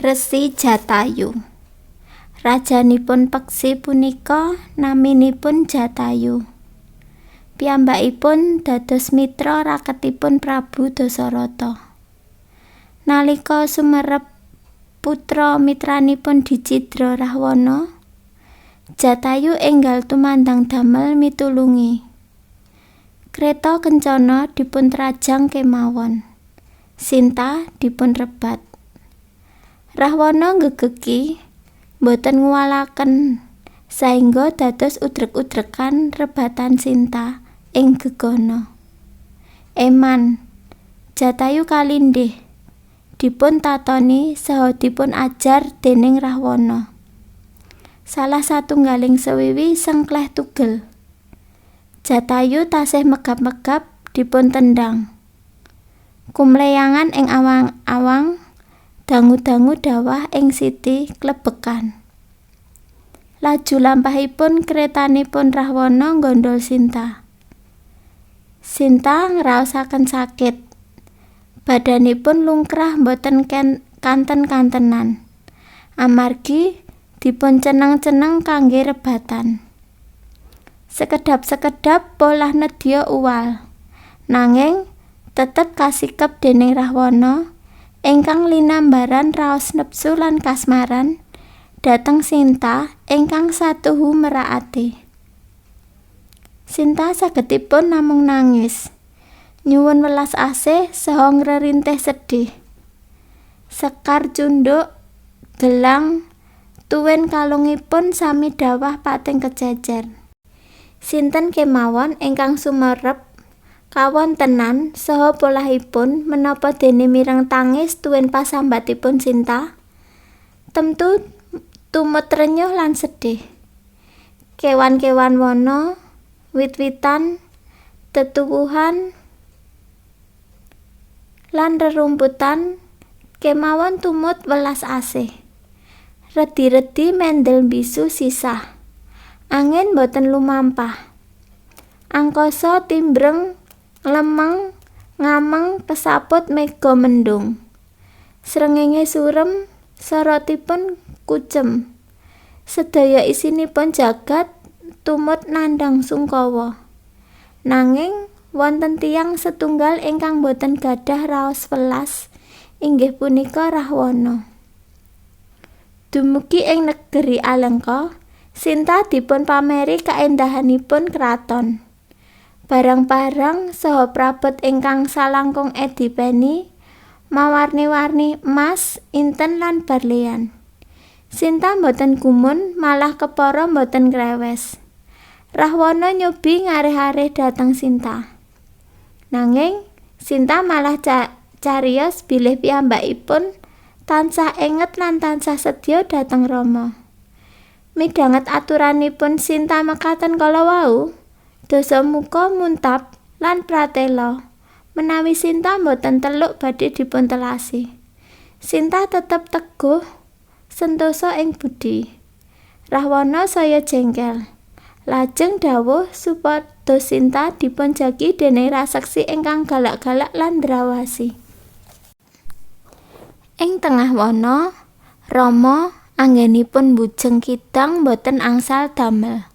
Resi Jatayu. Rajanipun peksi punika naminipun Jatayu. Piyambakipun dados mitra raketipun Prabu Dasarata. Nalika sumerep putra mitranipun dicidra Rahwana, Jatayu enggal tumandang damel mitulungi. Kreta kencana dipuntrajang kemawon. Sinta dipunrebat. Rahwana nggegeki boten nguwalaken saengga dados udrek-udrekan rebatan Sinta ing gegana. Eman Jatayu kalindih dipun tatoni saha dipun ajar déning Rahwana. Salah satunggaling sewiwi sengkleh tugel. Jatayu tasih megap-megap dipun tendang. Kumleyangan ing awang-awang dangu-dangu dawah ing siti klebekan. Laju lampahipun kretanipun Rahwana nggondol Sinta. Sinta ngraosaken sakit. Badanipun lungkrah boten kanten-kantenan. Amargi dipun ceneng-ceneng kangge rebatan. Sekedap-sekedap polah nedya uwal. Nanging tetep kasikep déning Rahwana ingkang linambaran raos nepsu lan kasmaran dhateng Sinta ingkang satuhu merakati. Sinta sagedipun namung nangis, nyuwun welas asih saha ngrerintih sedih. Sekar cunduk, gelang, tuwin kalungipun sami dawah pating kejejer. Sinten kemawon ingkang sumerep kawontenan saha polahipun menapa dene mireng tangis tuwin pasambatipun Sinta, temtu tumut renyuh lan sedih. Kewan-kewan wana, wit-witan, tetuwuhan lan rerumputan kemawon tumut welas asih. Redi-redi mendel bisu sisah. Angin boten lumampah. Angkasa timbreng lemeng ngameng pesaput mega mendung. Srengenge surem, sorotipun kucem. Sedaya isinipun jagat tumut nandhang sungkawa. Nanging wonten tiyang setunggal ingkang boten gadhah raos welas, inggih punika Rahwana. Dumugi ing negeri Alengka, Sinta dipun pameri kaendahanipun kraton. Barang-barang saha prabot ingkang salangkung edipeni mawarni-warni emas, inten lan berlian. Sinta boten gumun, malah kepara boten krewes. Rahwana nyobi ngarih-arih dhateng Sinta. Nanging Sinta malah cariyos bilih piyambakipun tansah enget lan tansah sedya dhateng Rama. Midhanget aturanipun Sinta mekaten kala wau, Dasamuka muntap lan pratela menawi Sinta boten teluk badhe dipuntelasi. Sinta tetep teguh sentosa ing budi. Rahwana saya jengkel. Lajeng dawuh supados Sinta dipun jagi déning raseksi ingkang galak-galak lan ndrawasi. Ing tengah wana, Rama anggenipun mbujeng kidang boten angsal damel.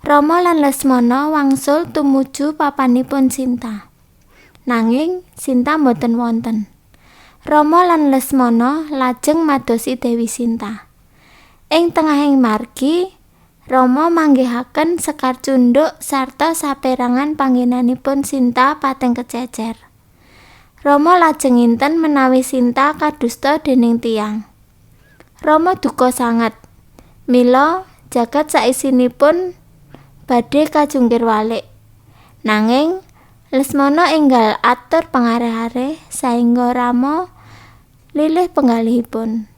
Rama lan Lesmana wangsul tumuju papanipun Sinta. Nanging Sinta boten wonten. Rama lan Lesmana lajeng madosi Dewi Sinta. Ing tengahing margi, Rama manggihaken sekar cunduk sarta saperangan panggenanipun Sinta pating kececer. Rama lajeng nginten menawi Sinta kadusta déning tiyang. Rama duka sanget. Mila jagat saisinipun badhe kajungkir walik. Nanging Lesmana enggal atur pangareh-areh saengga Rama lilih penggalihipun.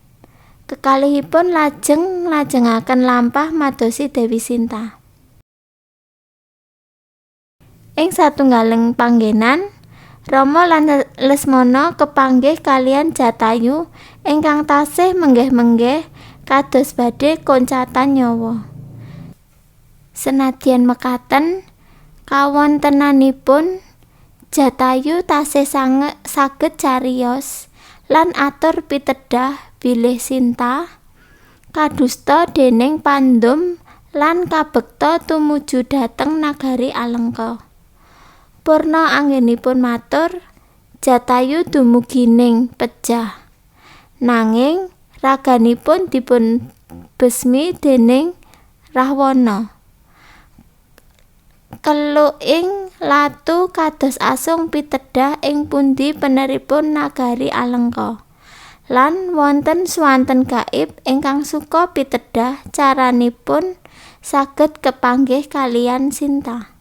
Kekalihipun lajengaken lampah madosi Dewi Sinta. Ing satunggaling panggenan, Rama lan Lesmana kepanggih kaliyan Jatayu ingkang tasih menggeh-menggeh kados badhe koncatan nyawa. Senadyan mekaten, kawontenanipun Jatayu tasih saged cariyos lan atur pitedah bilih Sinta kadusta déning Pandum lan kabekta tumuju dhateng nagari Alengka. Purna anggenipun matur, Jatayu dumugining pejah. Nanging raganipun dipun besmi déning Rahwana. Keluking latu kados asung pitedah ing pundi peneripun nagari Alengka. Lan wonten swanten gaib ingkang suka pitedah caranipun saged kepanggih kaliyan Sinta.